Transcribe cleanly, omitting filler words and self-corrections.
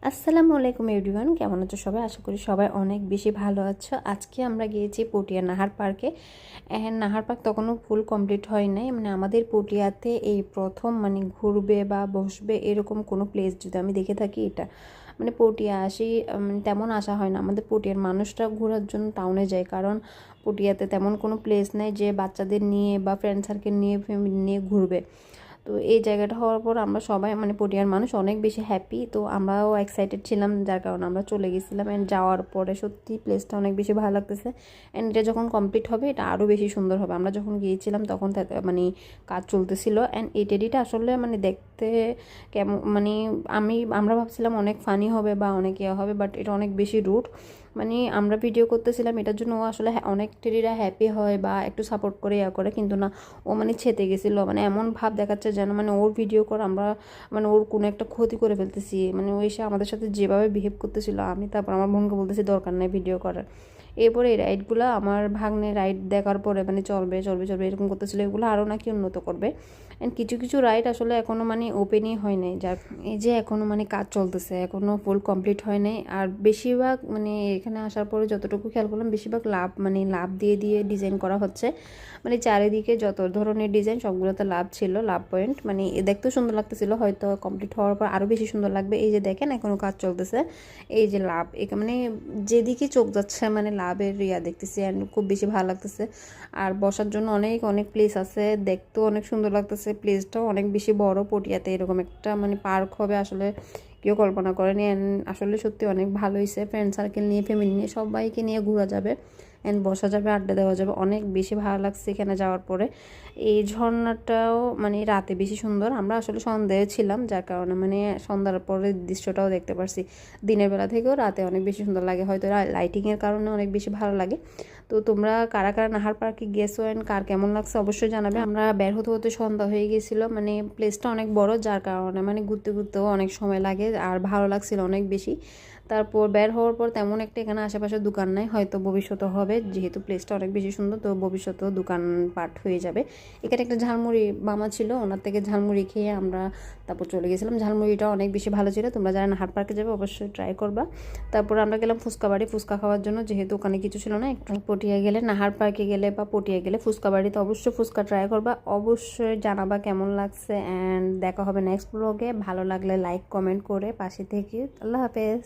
আসসালামু আলাইকুম এভরিওয়ান, কেমন আছো সবাই? আশা করি সবাই অনেক বেশি ভালো আছো। আজকে আমরা গিয়েছি পটিয়া নাহার পার্কে। নাহার পার্ক তখনও ফুল কমপ্লিট হয় নাই, মানে আমাদের পটিয়াতে এই প্রথম মানে ঘুরবে বা বসবে এরকম কোনো প্লেস যদি আমি দেখে থাকি এটা মানে পটিয়া আসি। মানে তেমন আসা হয় না, আমাদের পটিয়ার মানুষরা ঘোরার জন্য টাউনে যায়, কারণ পটিয়াতে তেমন কোনো প্লেস নেই যে বাচ্চাদের নিয়ে বা ফ্রেন্ড সার্কেল নিয়ে ফ্যামিলি নিয়ে ঘুরবে। তো এই জায়গাটা হওয়ার পর আমরা সবাই মানে পটিয়ার মানুষ অনেক বেশি হ্যাপি, তো আমরাও এক্সাইটেড ছিলাম, যার কারণে আমরা চলে গেছিলাম। অ্যান্ড যাওয়ার পরে সত্যি প্লেসটা অনেক বেশি ভালো লাগতেছে। অ্যান্ড এটা যখন কমপ্লিট হবে এটা আরও বেশি সুন্দর হবে। আমরা যখন গিয়েছিলাম তখন মানে কাজ চলতেছিল। অ্যান্ড এই টেডিটা আসলে মানে দেখতে কেমন মানে আমরা ভাবছিলাম অনেক ফানি হবে বা অনেক ইয়ে হবে, বাট এটা অনেক বেশি রুড। মানে আমরা ভিডিও করতেছিলাম এটার জন্য ও আসলে অনেক টেডিরা হ্যাপি হয় বা একটু সাপোর্ট করে ইয়া করে, কিন্তু না, ও মানে ছেতে গেছিলো, মানে এমন ভাব দেখাচ্ছে যেন মানে ওর ভিডিও করে আমরা মানে ওর কোনো একটা ক্ষতি করে ফেলতেছি। মানে ও এসে আমাদের সাথে যেভাবে বিহেভ করতেছিল, আমি তারপর আমার বোনকে বলতেছি দরকার নেই ভিডিও করার। এরপরে এই রাইডগুলো আমার ভাগ্নে রাইড দেখার পরে মানে চলবে চলবে চলবে এরকম করতেছিল, এগুলো আরও নাকি উন্নত করবে। অ্যান্ড কিছু কিছু রাইড আসলে এখনও মানে ওপেনই হয় নাই, যার এই যে এখনও মানে কাজ চলতেছে, এখনও ফুল কমপ্লিট হয় নাই। আর বেশিরভাগ মানে এখানে আসার পরে যতটুকু খেয়াল করলাম বেশিরভাগ লাভ দিয়ে দিয়ে ডিজাইন করা হচ্ছে। মানে চারিদিকে যত ধরনের ডিজাইন সবগুলোতে লাভ ছিল, লাভ পয়েন্ট, মানে দেখতেও সুন্দর লাগতেছিল। হয়তো কমপ্লিট হওয়ার পর আরও বেশি সুন্দর লাগবে। এই যে দেখেন এখনও কাজ চলতেছে, এই যে লাভ মানে যেদিকে চোখ যাচ্ছে মানে লাভের দেখতেছি, অ্যান্ড খুব বেশি ভালো লাগতেছে। আর বসার জন্য অনেক অনেক প্লেস আছে, দেখতেও অনেক সুন্দর লাগতেছে। প্লেসটাও অনেক বেশি বড়, পটিয়াতে এরকম একটা মানে পার্ক হবে আসলে কেউ কল্পনা করেনি। অ্যান্ড আসলে সত্যি অনেক ভালো হয়েছে, ফ্রেন্ড সার্কেল নিয়ে ফ্যামিলি নিয়ে সবাইকে নিয়ে ঘোরা যাবে, অ্যান্ড বসা যাবে, আড্ডা দেওয়া যাবে। অনেক বেশি ভালো লাগছে এখানে যাওয়ার পরে। এই ঝর্ণাটাও মানে রাতে বেশি সুন্দর। আমরা আসলে সন্ধ্যায় ছিলাম, যার কারণে মানে সন্ধ্যার পরে দৃশ্যটাও দেখতে পারছি। দিনের বেলা থেকেও রাতে অনেক বেশি সুন্দর লাগে, হয়তো লাইটিংয়ের কারণে অনেক বেশি ভালো লাগে। তো তোমরা কারা কারা নাহার পার্কে গেছো অ্যান্ড কার কেমন লাগছে অবশ্যই জানাবে। আমরা বের হতে হতে সন্ধ্যা হয়ে গেছিলো, মানে প্লেসটা অনেক বড়, যার কারণে মানে ঘুরতে ঘুরতেও অনেক সময় লাগে, আর ভালো লাগছিল অনেক বেশি। তারপর বের হওয়ার পর তেমন একটা এখানে আশেপাশে দোকান নাই, হয়তো ভবিষ্যতে হবে, যেহেতু প্লেসটা অনেক বেশি সুন্দর, তো ভবিষ্যতেও দোকানপাট হয়ে যাবে। এখানে একটা ঝালমুড়ি মামা ছিল, ওনার থেকে ঝালমুড়ি খেয়ে আমরা তারপর চলে গেছিলাম। ঝালমুড়িটা অনেক বেশি ভালো ছিল, তোমরা যারা নাহার পার্কে যাবে অবশ্যই ট্রাই করবা। তারপর আমরা গেলাম ফুচকা বাড়ি ফুচকা খাওয়ার জন্য, যেহেতু ওখানে কিছু ছিল না। একটু পটিয়া গেলে, নাহার পার্কে গেলে বা পটিয়া গেলে ফুচকা বাড়িতে অবশ্যই ফুচকা ট্রাই করবা, অবশ্যই জানাবা কেমন লাগছে। অ্যান্ড দেখা হবে নেক্সট ব্লগে। ভালো লাগলে লাইক কমেন্ট করে পাশে থেকে। আল্লাহ হাফেজ।